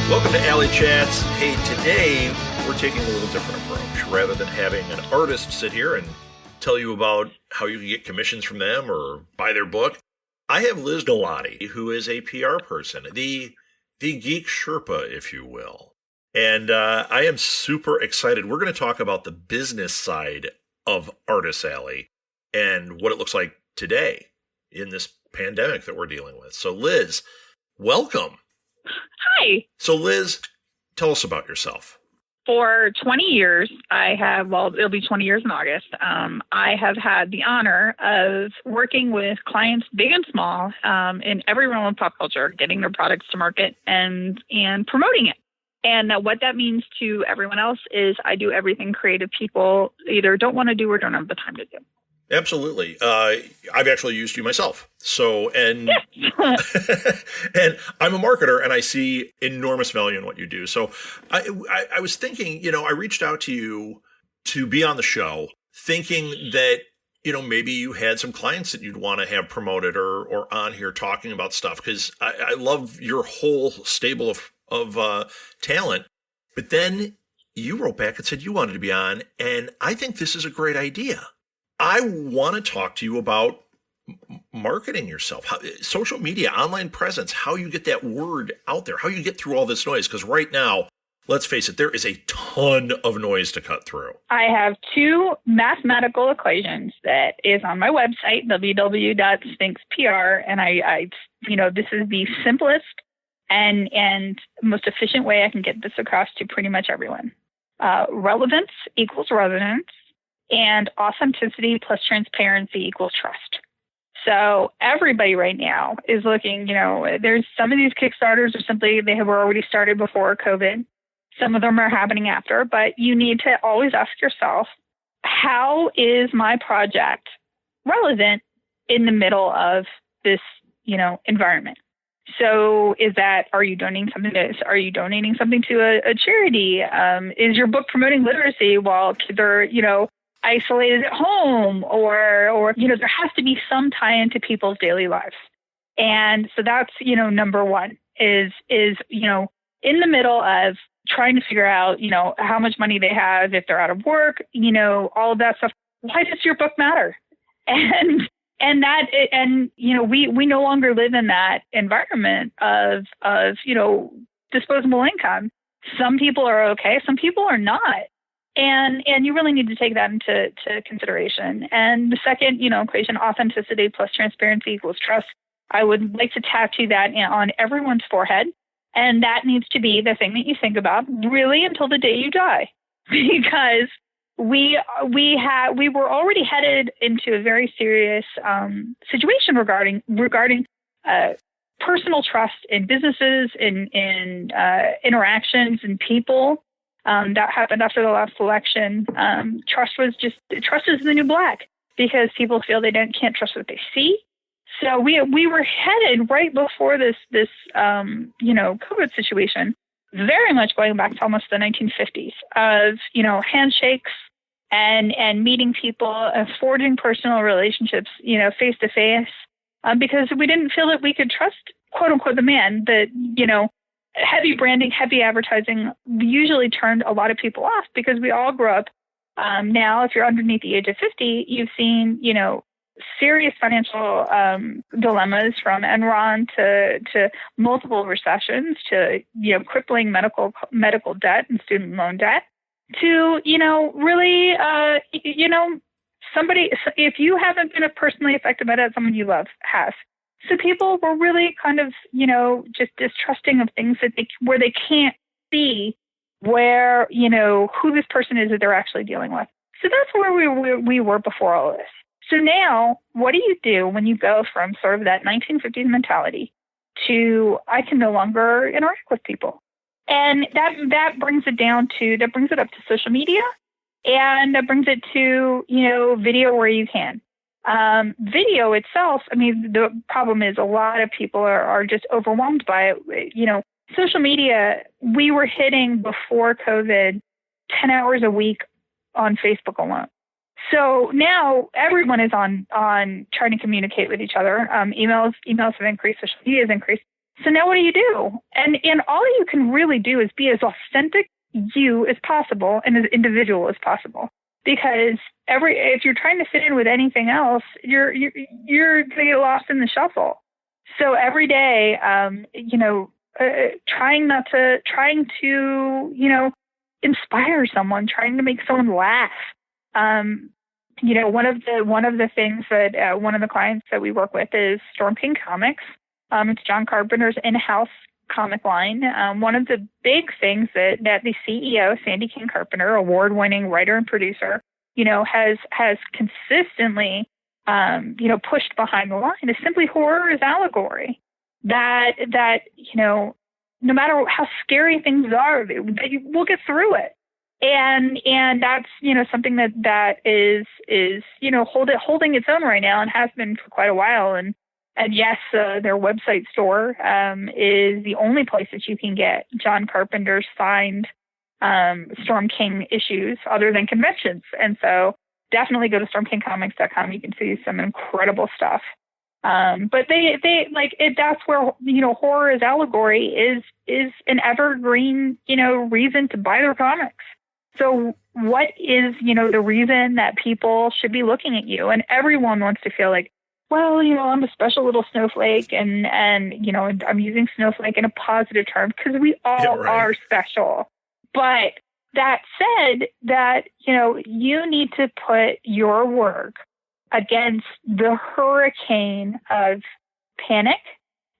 Welcome to Alley Chats. Hey, today we're taking a little different approach. Rather than having an artist sit here and tell you about how you can get commissions from them or buy their book, I have Lys Galati, who is a PR person, the geek Sherpa, if you will. And I am super excited. We're going to talk about the business side of Artist Alley and what it looks like today in this pandemic that we're dealing with. So Lys, welcome. Hi. So Lys, tell us about yourself. For 20 years, it'll be 20 years in August. I have had the honor of working with clients big and small in every realm of pop culture, getting their products to market and promoting it. And what that means to everyone else is I do everything creative people either don't want to do or don't have the time to do. Absolutely. I've actually used you myself. So, and and I'm a marketer and I see enormous value in what you do. So I was thinking, I reached out to you to be on the show thinking that, maybe you had some clients that you'd want to have promoted or on here talking about stuff. Cause I love your whole stable of talent, but then you wrote back and said you wanted to be on. And I think this is a great idea. I want to talk to you about marketing yourself, social media, online presence, how you get that word out there, how you get through all this noise. Because right now, let's face it, there is a ton of noise to cut through. I have two mathematical equations that is on my website, www.sphinxpr. And I this is the simplest and most efficient way I can get this across to pretty much everyone. Relevance equals resonance. And authenticity plus transparency equals trust. So everybody right now is looking, there's some of these Kickstarters are simply, they were already started before COVID. Some of them are happening after, but you need to always ask yourself, how is my project relevant in the middle of this, environment? So are you donating something to a charity? Is your book promoting literacy while kids are, isolated at home or there has to be some tie into people's daily lives. And so that's, number one is in the middle of trying to figure out, how much money they have, if they're out of work, all of that stuff. Why does your book matter? And we no longer live in that environment of disposable income. Some people are okay. Some people are not. And you really need to take that into consideration. And the second, equation, authenticity plus transparency equals trust. I would like to tattoo that on everyone's forehead. And that needs to be the thing that you think about really until the day you die, because we were already headed into a very serious situation regarding personal trust in businesses, in interactions and people. That happened after the last election. Trust is the new black because people feel they can't trust what they see. So we were headed right before this COVID situation, very much going back to almost the 1950s of, handshakes and meeting people, forging personal relationships, face to face, because we didn't feel that we could trust, quote unquote, the man that, heavy branding, heavy advertising usually turned a lot of people off because we all grew up. Now, if you're underneath the age of 50, you've seen, serious financial dilemmas from Enron to multiple recessions to, crippling medical debt and student loan debt to, really, somebody, if you haven't been personally affected by that, someone you love has. So people were really kind of, just distrusting of things where they can't see where, who this person is that they're actually dealing with. So that's where we were before all of this. So now what do you do when you go from sort of that 1950s mentality to I can no longer interact with people? And that brings it up to social media, and that brings it to, video where you can. Video itself, the problem is a lot of people are just overwhelmed by it. Social media, we were hitting before COVID 10 hours a week on Facebook alone. So now everyone is on trying to communicate with each other. Emails have increased, social media has increased. So now what do you do? And all you can really do is be as authentic you as possible and as individual as possible. Because if you're trying to fit in with anything else, you're going to get lost in the shuffle. So every day, trying to, inspire someone, trying to make someone laugh. One of the things that one of the clients that we work with is Storm King Comics. It's John Carpenter's in-house comic line. One of the big things that the CEO, Sandy King Carpenter, award-winning writer and producer, has consistently, pushed behind the line is simply horror as allegory. That no matter how scary things are, we'll get through it. And that's, something that is holding its own right now and has been for quite a while. And yes, their website store is the only place that you can get John Carpenter's signed Storm King issues other than conventions. And so definitely go to stormkingcomics.com. You can see some incredible stuff. But they like it. That's where, horror as allegory is an evergreen, reason to buy their comics. So what is, the reason that people should be looking at you? And everyone wants to feel like, well, I'm a special little snowflake and I'm using snowflake in a positive term because we all are special. But that said, that, you need to put your work against the hurricane of panic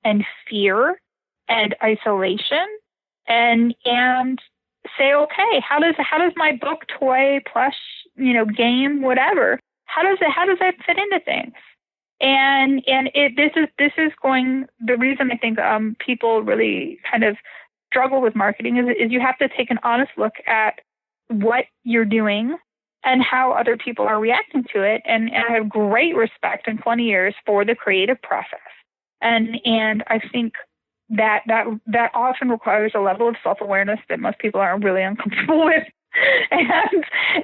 and fear and isolation and say, okay, how does my book, toy, plush, game, whatever, how does that fit into things? And this is going, the reason I think people really kind of struggle with marketing is you have to take an honest look at what you're doing and how other people are reacting to it. And I have great respect and 20 years for the creative process. And I think that often requires a level of self-awareness that most people aren't really uncomfortable with.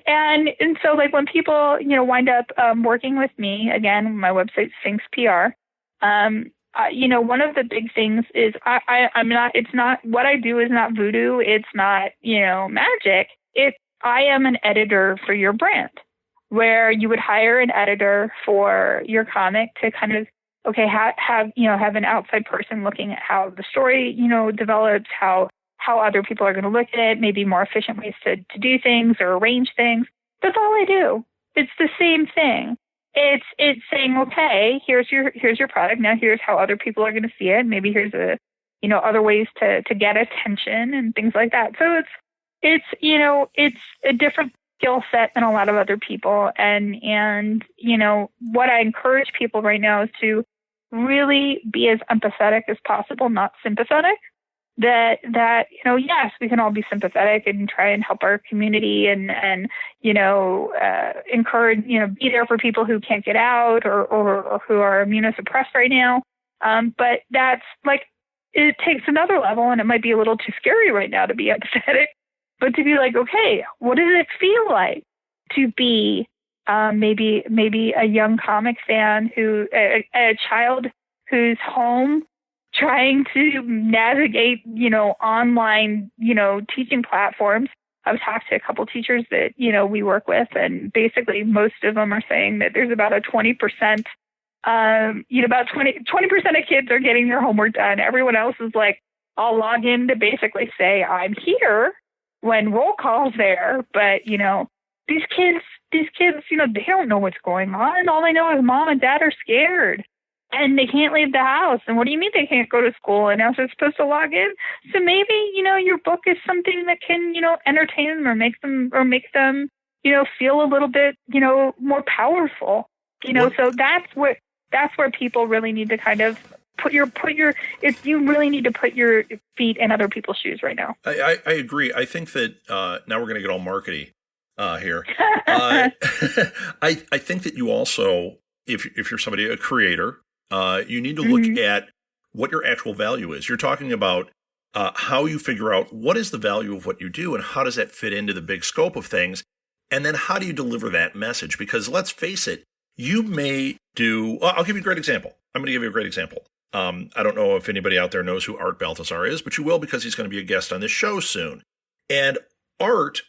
And so like when people, wind up working with me, again, my website, Sphinx PR, one of the big things is it's not, what I do is not voodoo. It's not, magic. I am an editor for your brand, where you would hire an editor for your comic to kind of, have an outside person looking at how the story, develops, how other people are going to look at it, maybe more efficient ways to do things or arrange things. That's all I do. It's the same thing. It's saying, okay, here's your product. Now here's how other people are going to see it. Maybe here's other ways to get attention and things like that. So it's a different skill set than a lot of other people. And what I encourage people right now is to really be as empathetic as possible, not sympathetic. That yes, we can all be sympathetic and try and help our community and encourage, be there for people who can't get out or who are immunosuppressed right now. But that's like, it takes another level, and it might be a little too scary right now to be empathetic, but to be like, okay, what does it feel like to be maybe a young comic fan a child who's home trying to navigate, online, teaching platforms. I've talked to a couple teachers that, we work with, and basically most of them are saying that there's about a 20%, about 20% of kids are getting their homework done. Everyone else is like, I'll log in to basically say I'm here when roll call's there. But, these kids, they don't know what's going on. All they know is mom and dad are scared. And they can't leave the house. And what do you mean they can't go to school? And now they're supposed to log in? So maybe, your book is something that can, entertain them or make them, feel a little bit, more powerful. So that's where people really need to kind of you really need to put your feet in other people's shoes right now. I agree. I think that now we're going to get all markety here. I think that you also, if you're somebody, a creator, you need to look at what your actual value is. You're talking about how you figure out what is the value of what you do and how does that fit into the big scope of things. And then how do you deliver that message? Because let's face it, you may do, I'll give you a great example. I'm going to give you a great example. I don't know if anybody out there knows who Art Baltazar is, but you will because he's going to be a guest on this show soon. And Art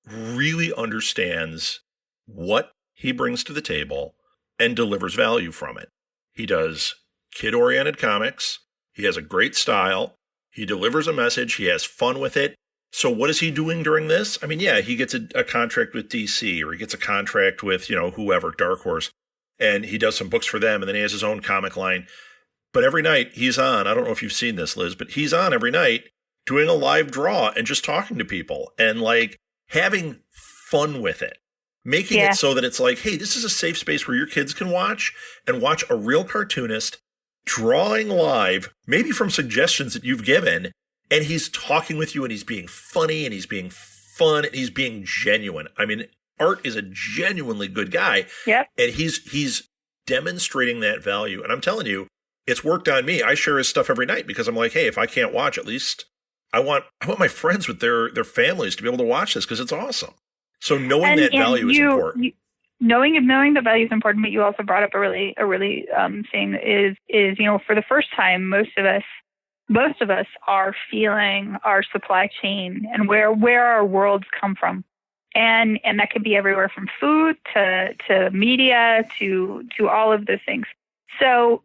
really understands what he brings to the table and delivers value from it. He does kid-oriented comics. He has a great style. He delivers a message. He has fun with it. So what is he doing during this? I mean, yeah, he gets a contract with DC, or he gets a contract with, whoever, Dark Horse, and he does some books for them, and then he has his own comic line. But every night he's on, I don't know if you've seen this, Liz, but he's on every night doing a live draw and just talking to people and like having fun with it, making it so that it's like, hey, this is a safe space where your kids can watch a real cartoonist drawing live, maybe from suggestions that you've given. And he's talking with you and he's being funny and he's being fun and he's being genuine. I mean, Art is a genuinely good guy. Yeah. And he's demonstrating that value. And I'm telling you, it's worked on me. I share his stuff every night because I'm like, hey, if I can't watch, at least I want my friends with their families to be able to watch this because it's awesome. So knowing that value is important. Knowing the value is important, but you also brought up a really thing is for the first time, most of us are feeling our supply chain and where our worlds come from. And that could be everywhere from food to media to all of those things. So,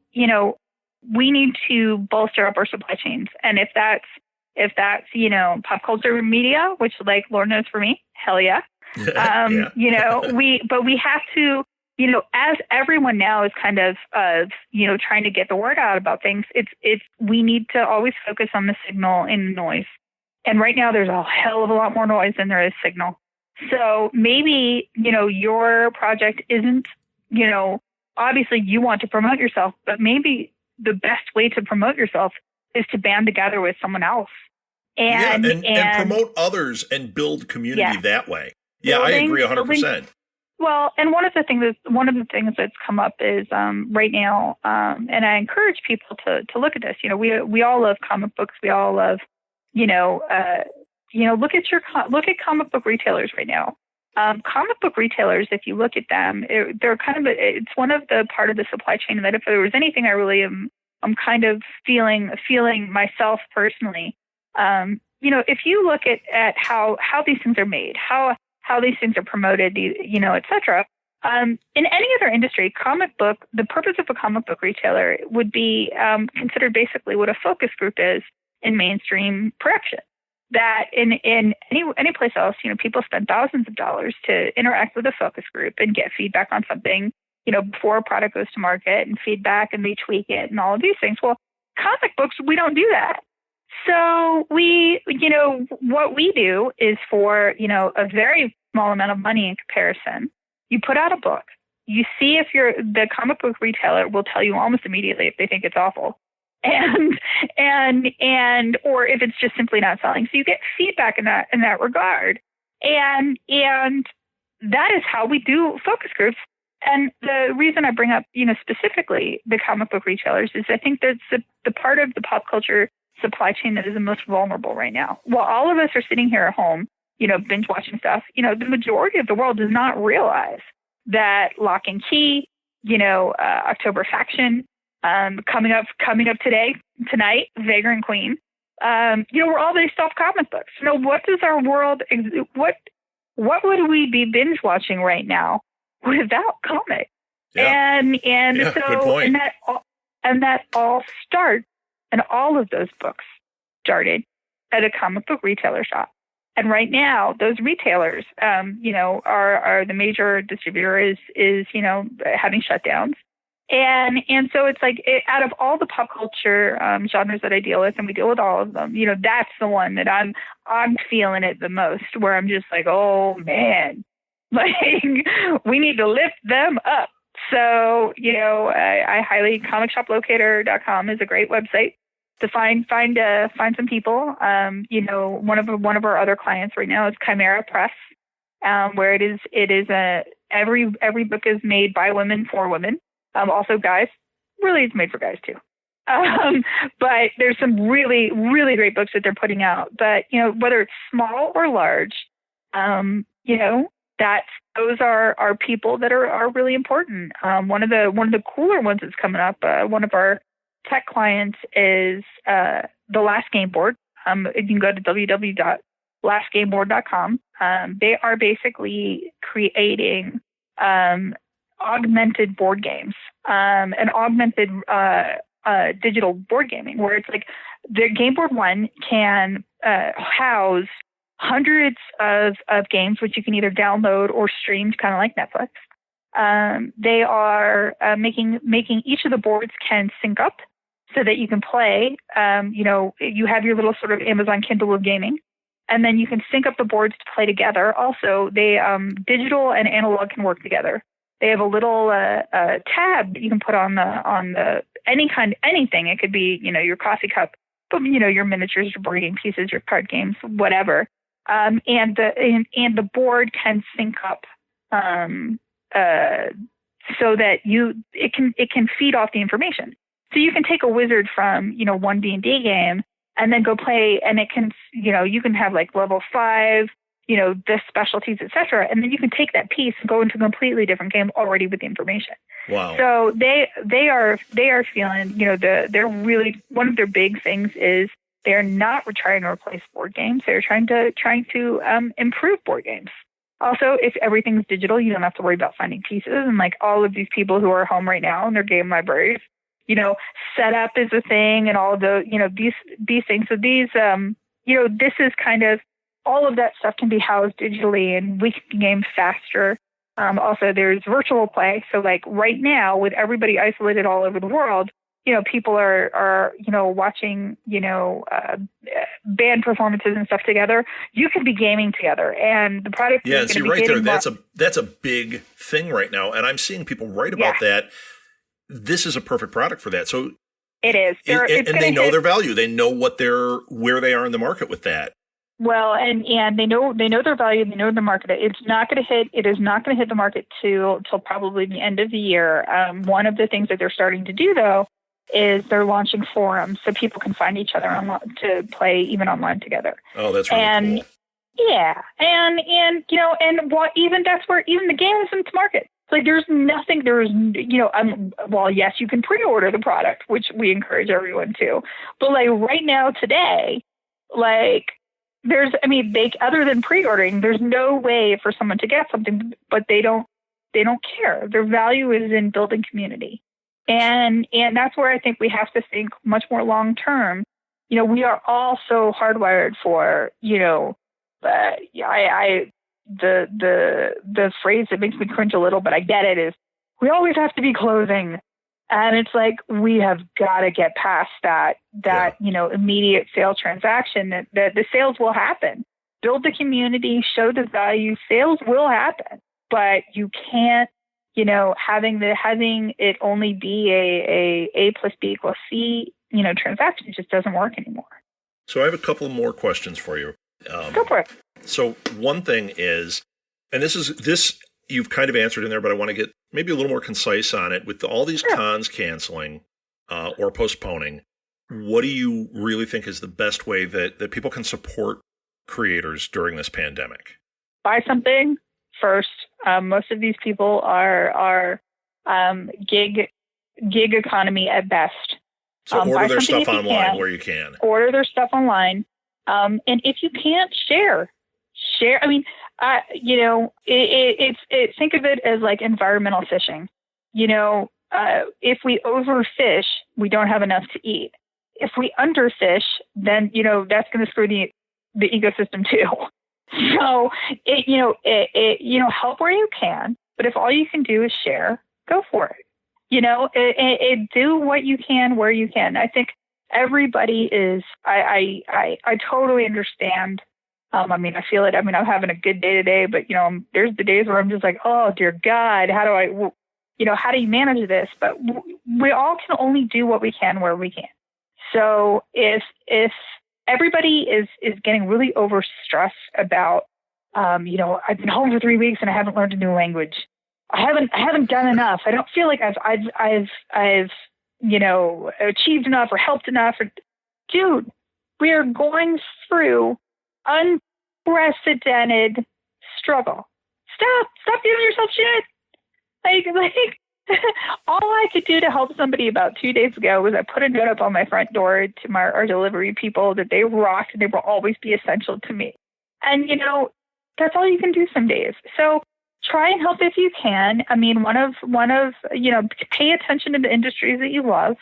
we need to bolster up our supply chains. And if that's pop culture media, which like Lord knows for me, hell yeah. We have to, as everyone now is kind of trying to get the word out about things, we need to always focus on the signal and the noise. And right now there's a hell of a lot more noise than there is signal. So maybe, your project isn't, obviously you want to promote yourself, but maybe the best way to promote yourself is to band together with someone else. And promote others and build community that way. Yeah, I agree 100%. Well, and one of the things that's come up is right now, and I encourage people to look at this. We all love comic books. We all love, look at comic book retailers right now. Comic book retailers, if you look at them, they're kind of it's one of the part of the supply chain that if there was anything I really I'm kind of feeling myself personally. If you look at how these things are made, how these things are promoted, et cetera. In any other industry, the purpose of a comic book retailer would be considered basically what a focus group is in mainstream production. That in any place else, people spend thousands of dollars to interact with a focus group and get feedback on something, before a product goes to market and feedback and they tweak it and all of these things. Well, comic books, we don't do that. So what we do is for, a very small amount of money in comparison, you put out a book, you see if the comic book retailer will tell you almost immediately if they think it's awful and or if it's just simply not selling. So you get feedback in that regard. And that is how we do focus groups. And the reason I bring up, specifically the comic book retailers is I think that's the part of the pop culture supply chain that is the most vulnerable right now. While all of us are sitting here at home, binge watching stuff, the majority of the world does not realize that Lock and Key, October Faction, coming up tonight, Vagrant Queen, we're all based off comic books. What does our world, what would we be binge watching right now without comics? Yeah. So, good point. And that all starts, and all of those books started at a comic book retailer shop. And right now, those retailers, are the major distributor is having shutdowns. And so it's like out of all the pop culture genres that I deal with, and we deal with all of them, that's the one that I'm feeling it the most, where I'm just like, oh man, like we need to lift them up. So, I highly comicshoplocator.com is a great website to find some people. One of our other clients right now is Chimera Press, where it is every book is made by women for women. Also guys, really it's made for guys too. But there's some really, really great books that they're putting out. But, whether it's small or large, those are people that are really important. One of the cooler ones that's coming up, one of our tech clients is the Last Game Board. You can go to www.lastgameboard.com. They are basically creating augmented board games and augmented digital board gaming, where it's like the Game Board One can house hundreds of games, which you can either download or stream, kind of like Netflix. They are making each of the boards can sync up so that you can play. You have your little sort of Amazon Kindle of gaming, and then you can sync up the boards to play together. Also, they digital and analog can work together. They have a little tab that you can put on the anything. It could be your coffee cup, but your miniatures, your board game pieces, your card games, whatever. And the board can sync up so that it can feed off the information. So you can take a wizard from one D&D game and then go play, and it can you can have like level 5. The specialties, etc. And then you can take that piece and go into a completely different game already with the information. Wow. So they are feeling, they're really, one of their big things is they're not trying to replace board games. They're trying to improve board games. Also, if everything's digital, you don't have to worry about finding pieces. And like all of these people who are home right now in their game libraries, setup is a thing, and all of the, these things. So these, this is kind of, all of that stuff can be housed digitally, and we can game faster. Also, there's virtual play. So like right now, with everybody isolated all over the world, people are watching, band performances and stuff together. You could be gaming together, and the product is going to be right there. more. That's a big thing right now, and I'm seeing people write about that. This is a perfect product for that. So it is, and they know their value. They know where they are in the market with that. Well, and they know their value. They know the market. It is not going to hit the market till probably the end of the year. One of the things that they're starting to do, though, is they're launching forums so people can find each other online to play even online together. Oh, that's really cool. Yeah, and even that's where even the game is in its market. Like there's nothing. Well, yes, you can pre-order the product, which we encourage everyone to. But like right now, today, like. Other than pre-ordering, there's no way for someone to get something, but they don't care. Their value is in building community. And that's where I think we have to think much more long term. We are all so hardwired for, the phrase that makes me cringe a little, but I get it, is we always have to be closing. And it's like, we have got to get past that immediate sale transaction, that the sales will happen. Build the community, show the value, sales will happen. But you can't, having it only be A plus B equals C, transaction just doesn't work anymore. So I have a couple more questions for you. Go for it. So one thing is, and this you've kind of answered in there, but I want to get maybe a little more concise on it. With all these cons canceling or postponing, what do you really think is the best way that people can support creators during this pandemic? Buy something first. Most of these people are gig economy at best. So order their stuff online where you can. Order their stuff online. And if you can't, share. I mean, think of it as like environmental fishing. If we overfish, we don't have enough to eat. If we underfish, then, that's going to screw the ecosystem too. So, help where you can. But if all you can do is share, go for it. Do what you can where you can. I think everybody is, I totally understand. I feel it. I'm having a good day today, but, there's the days where I'm just like, oh, dear God, how do you manage this? But we all can only do what we can where we can. So if everybody is getting really overstressed about, I've been home for 3 weeks and I haven't learned a new language. I haven't done enough. I don't feel like I've achieved enough or helped enough. Dude, we are going through unprecedented struggle. Stop giving yourself shit. Like all I could do to help somebody about 2 days ago was I put a note up on my front door to our delivery people that they rocked and they will always be essential to me. And, that's all you can do some days. So try and help if you can. I mean, one of pay attention to the industries that you love.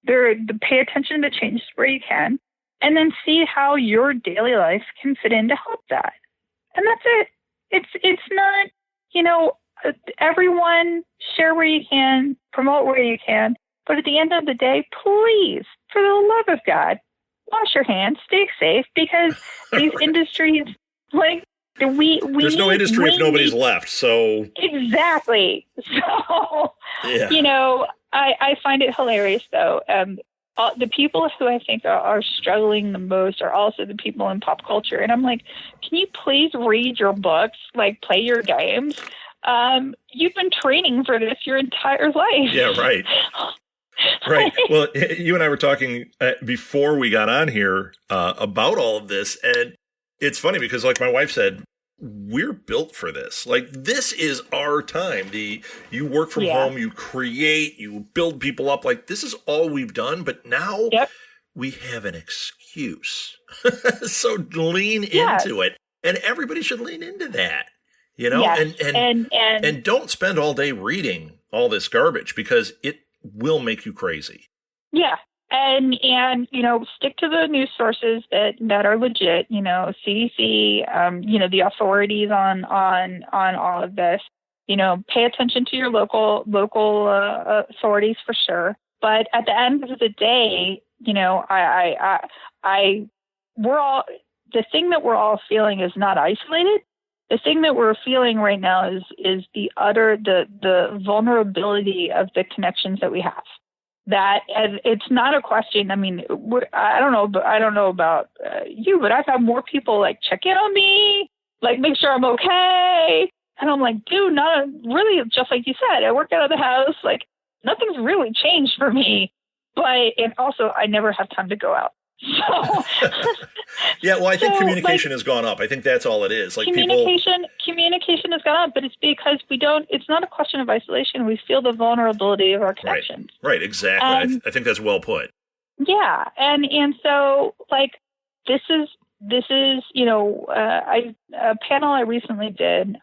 Pay attention to changes where you can, and then see how your daily life can fit in to help that. And that's it. It's not, everyone share where you can, promote where you can. But at the end of the day, please, for the love of God, wash your hands, stay safe, because these industries, like, there's no industry if nobody's left. So exactly. So, I find it hilarious though. The people who I think are struggling the most are also the people in pop culture. And I'm like, can you please read your books, like play your games? You've been training for this your entire life. Yeah, right. Right. Well, you and I were talking before we got on here about all of this. And it's funny because, like my wife said, we're built for this. Like, this is our time. You work from home, you create, you build people up. Like, this is all we've done. But now we have an excuse. So lean into it. And everybody should lean into that, Yes. and don't spend all day reading all this garbage, because it will make you crazy. Yeah. And stick to the news sources that are legit, CDC, the authorities on all of this, pay attention to your local authorities for sure. But at the end of the day, the thing that we're all feeling is not isolated. The thing that we're feeling right now is the vulnerability of the connections that we have. That it's not a question. I mean, I don't know about you, but I've had more people like check in on me, like make sure I'm okay. And I'm like, dude, not really. Just like you said, I work out of the house. Like, nothing's really changed for me. And also, I never have time to go out. So yeah, well, I think communication has gone up. I think that's all it is. Like, communication has gone up, but it's because it's not a question of isolation. We feel the vulnerability of our connections. Right, exactly. I think that's well put. Yeah. And so, like, this is a panel I recently did,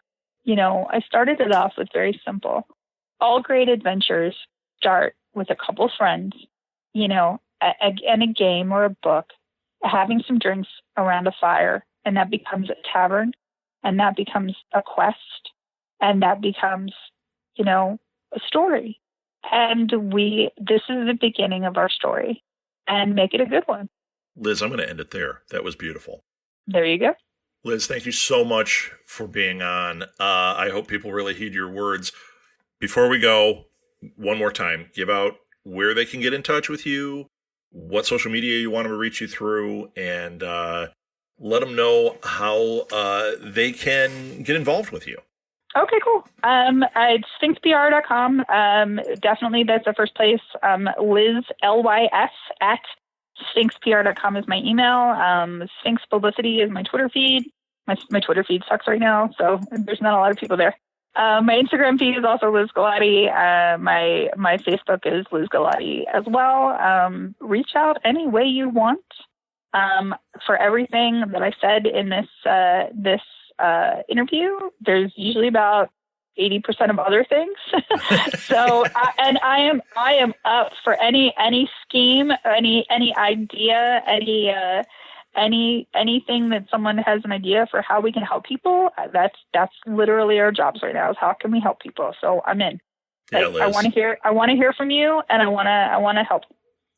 I started it off with very simple. All great adventures start with a couple friends, and a game or a book, having some drinks around a fire, and that becomes a tavern, and that becomes a quest, and that becomes, a story. And this is the beginning of our story, and make it a good one. Lys, I'm going to end it there. That was beautiful. There you go. Lys, thank you so much for being on. I hope people really heed your words. Before we go, one more time, give out where they can get in touch with you, what social media you want them to reach you through, and let them know how they can get involved with you. Okay, cool. It's sphinxpr.com. Definitely, that's the first place. Lys, Lys, at sphinxpr.com is my email. Sphinx Publicity is my Twitter feed. My Twitter feed sucks right now, so there's not a lot of people there. My Instagram feed is also Lys Galati. My Facebook is Lys Galati as well. Reach out any way you want. For everything that I said in this interview, there's usually about 80% of other things. So, I am up for any scheme, any idea, anything that someone has an idea for how we can help people. That's literally our jobs right now, is how can we help people? So I'm in. Yeah, I want to hear from you, and I want to help.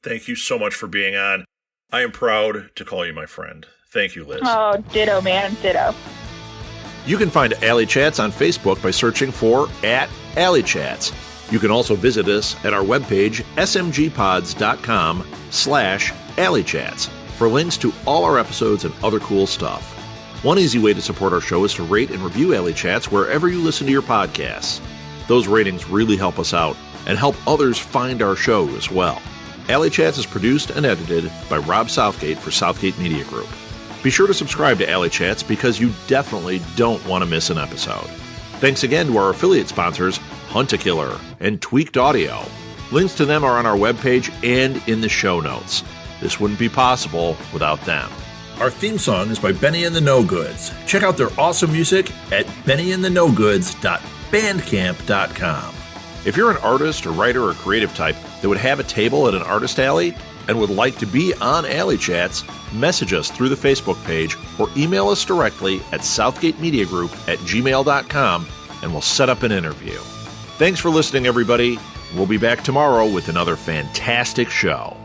Thank you so much for being on. I am proud to call you my friend. Thank you, Lys. Oh, ditto, man. Ditto. You can find Alley Chats on Facebook by searching for @AlleyChats. You can also visit us at our webpage, smgpods.com/AlleyChats, for links to all our episodes and other cool stuff. One easy way to support our show is to rate and review Alley Chats wherever you listen to your podcasts. Those ratings really help us out and help others find our show as well. Alley Chats is produced and edited by Rob Southgate for Southgate Media Group. Be sure to subscribe to Alley Chats because you definitely don't want to miss an episode. Thanks again to our affiliate sponsors, Hunt-A-Killer, and Tweaked Audio. Links to them are on our webpage and in the show notes. This wouldn't be possible without them. Our theme song is by Benny and the No Goods. Check out their awesome music at bennyandthenogoods.bandcamp.com. If you're an artist or writer or creative type that would have a table at an artist alley and would like to be on Alley Chats, message us through the Facebook page or email us directly at southgatemediagroup@gmail.com and we'll set up an interview. Thanks for listening, everybody. We'll be back tomorrow with another fantastic show.